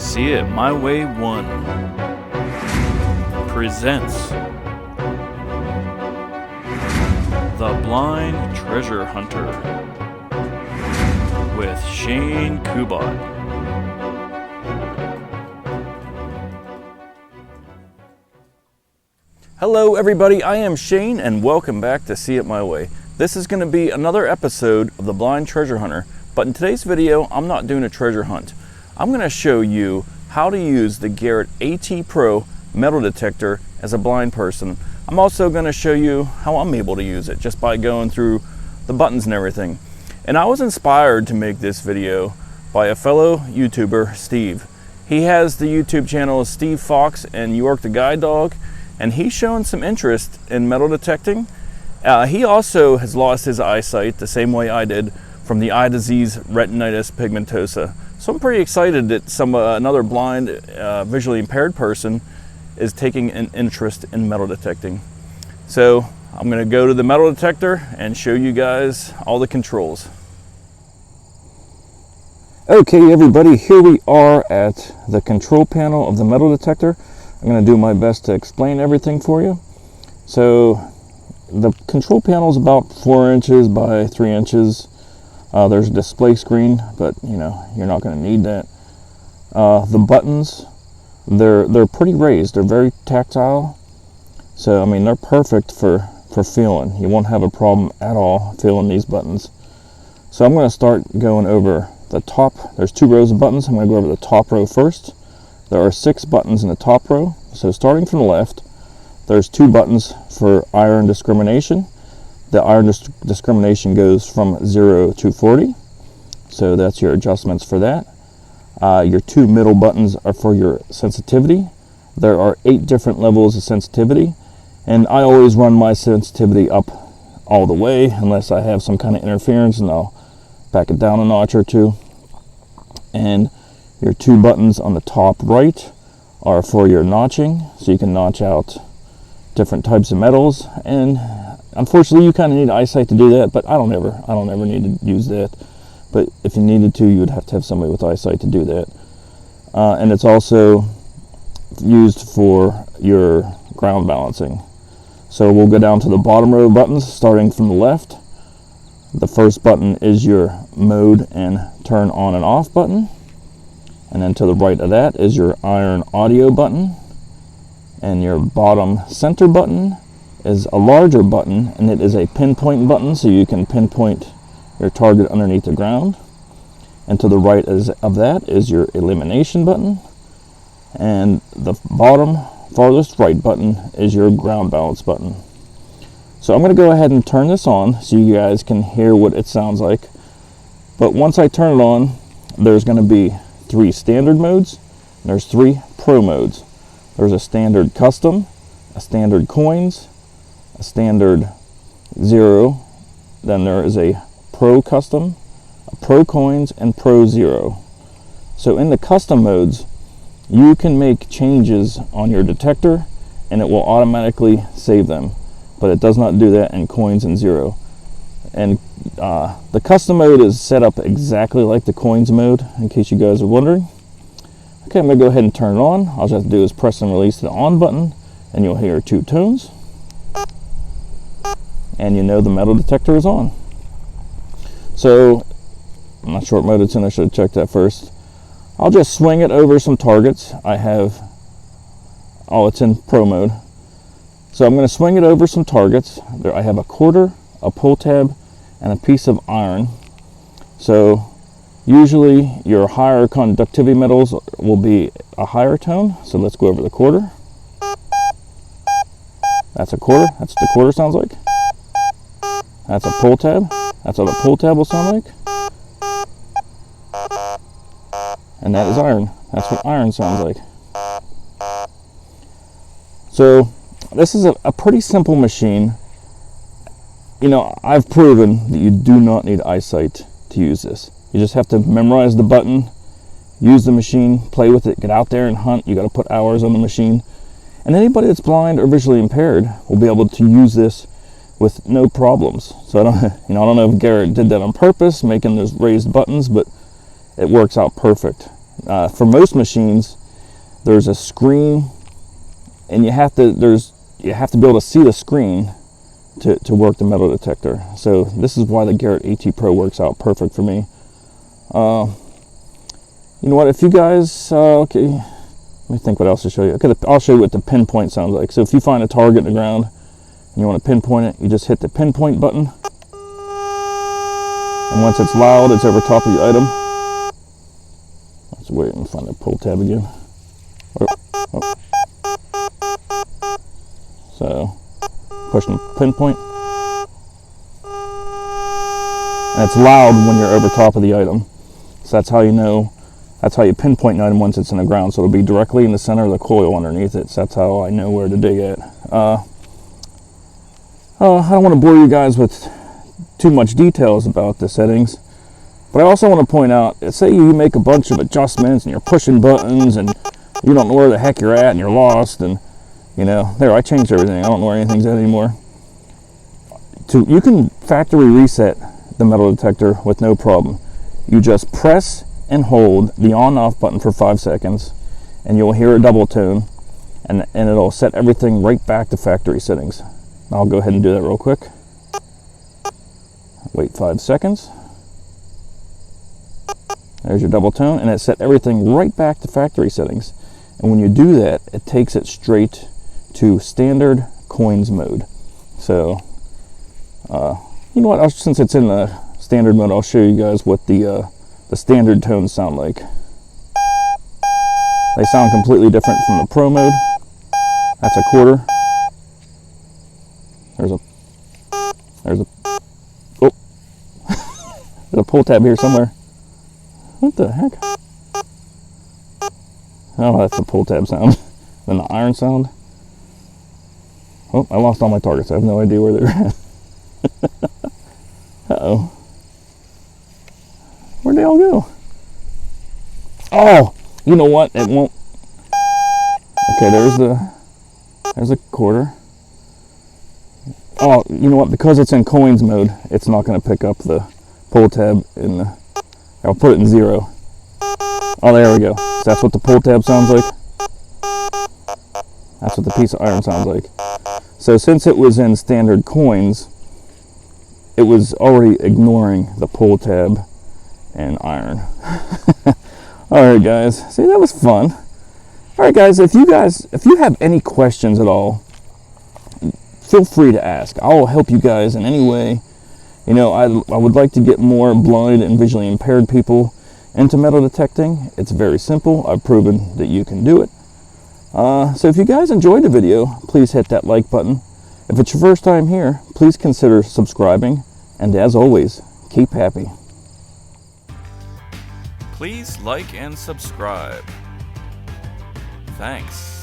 See It My Way 1 presents The Blind Treasure Hunter with Shane Kubat. Hello everybody, I am Shane and welcome back to See It My Way. This is going to be another episode of The Blind Treasure Hunter, but in today's video I'm not doing a treasure hunt. I'm going to show you how to use the Garrett AT Pro metal detector as a blind person. I'm also going to show you how I'm able to use it just by going through the buttons and everything. And I was inspired to make this video by a fellow YouTuber, Steve. He has the YouTube channel Steve Fox and York the Guide Dog, and he's shown some interest in metal detecting. He also has lost his eyesight the same way I did from the eye disease retinitis pigmentosa. So I'm pretty excited that another blind, visually impaired person is taking an interest in metal detecting. So I'm going to go to the metal detector and show you guys all the controls. Okay everybody, here we are at the control panel of the metal detector. I'm going to do my best to explain everything for you. So the control panel is about 4 inches by 3 inches. There's a display screen, but you know, you're not going to need that. The buttons, they're pretty raised. They're very tactile. So I mean, they're perfect for feeling. You won't have a problem at all feeling these buttons. So I'm going to start going over the top. There's 2 rows of buttons. I'm going to go over the top row first. There are 6 buttons in the top row. So starting from the left, there's 2 buttons for iron discrimination. The iron discrimination goes from 0 to 40. So that's your adjustments for that. Your 2 middle buttons are for your sensitivity. There are 8 different levels of sensitivity. And I always run my sensitivity up all the way unless I have some kind of interference, and I'll back it down a notch or 2. And your 2 buttons on the top right are for your notching, so you can notch out different types of metals. And unfortunately you kind of need eyesight to do that, but I don't ever need to use that. But if you needed to, you would have to have somebody with eyesight to do that. And it's also used for your ground balancing. So we'll go down to the bottom row of buttons, starting from the left. The first button is your mode and turn on and off button. And then to the right of that is your iron audio button. And your bottom center button is a larger button, and it is a pinpoint button, so you can pinpoint your target underneath the ground. And to the right of that is your elimination button. And the bottom farthest right button is your ground balance button. So I'm going to go ahead and turn this on so you guys can hear what it sounds like. But once I turn it on, there's going to be 3 standard modes, and there's 3 pro modes. There's a standard custom, a standard coins, a standard 0, then there is a pro custom, a pro coins, and pro 0. So in the custom modes, you can make changes on your detector and it will automatically save them, but it does not do that in coins and 0. And the custom mode is set up exactly like the coins mode, in case you guys are wondering. Okay, I'm going to go ahead and turn it on. All you have to do is press and release the on button, and you'll hear 2 tones. And you know the metal detector is on. So, I'm not sure what mode it's in. I should have checked that first. I'll just swing it over some targets. It's in pro mode. So I'm going to swing it over some targets. There I have a quarter, a pull tab, and a piece of iron. So usually your higher conductivity metals will be a higher tone. So let's go over the quarter. That's a quarter. That's what the quarter sounds like. That's a pull tab. That's what a pull tab will sound like. And that is iron. That's what iron sounds like. So this is a pretty simple machine. You know, I've proven that you do not need eyesight to use this. You just have to memorize the button, use the machine, play with it, get out there and hunt. You got to put hours on the machine. And anybody that's blind or visually impaired will be able to use this with no problems. So I don't know if Garrett did that on purpose, making those raised buttons, but it works out perfect. For most machines, there's a screen, and you have to be able to see the screen to work the metal detector. So this is why the Garrett AT Pro works out perfect for me. You know what? If you guys okay, let me think what else to show you. Okay, I'll show you what the pinpoint sounds like. So if you find a target in the ground and you want to pinpoint it, you just hit the pinpoint button. And once it's loud, it's over top of the item. Let's wait and find the pull tab again. Oh. So, pushing the pinpoint. And it's loud when you're over top of the item. So that's how you know, that's how you pinpoint an item once it's in the ground. So it'll be directly in the center of the coil underneath it. So that's how I know where to dig at. I don't want to bore you guys with too much details about the settings, but I also want to point out, say you make a bunch of adjustments and you're pushing buttons and you don't know where the heck you're at and you're lost, and you know, there, I changed everything, I don't know where anything's at anymore. You can factory reset the metal detector with no problem. You just press and hold the on-off button for 5 seconds and you'll hear a double tone, and it'll set everything right back to factory settings. I'll go ahead and do that real quick. Wait 5 seconds. There's your double tone, and it set everything right back to factory settings. And when you do that, it takes it straight to standard coins mode. So, you know what? Since it's in the standard mode, I'll show you guys what the standard tones sound like. They sound completely different from the pro mode. That's a quarter. There's a oh, there's a pull tab here somewhere. What the heck? Oh, that's the pull tab sound. Then the iron sound. Oh, I lost all my targets. I have no idea where they're at. Uh-oh. Where'd they all go? Oh, you know what? It won't. Okay, there's a quarter. Oh, you know what? Because it's in coins mode, it's not going to pick up the pull tab in the. I'll put it in 0. Oh, there we go. So that's what the pull tab sounds like. That's what the piece of iron sounds like. So since it was in standard coins, it was already ignoring the pull tab and iron. Alright guys, see, that was fun. Alright guys, if you have any questions at all, feel free to ask. I'll help you guys in any way. You know, I would like to get more blind and visually impaired people into metal detecting. It's very simple. I've proven that you can do it. So if you guys enjoyed the video, please hit that like button. If it's your first time here, please consider subscribing. And as always, keep happy. Please like and subscribe. Thanks.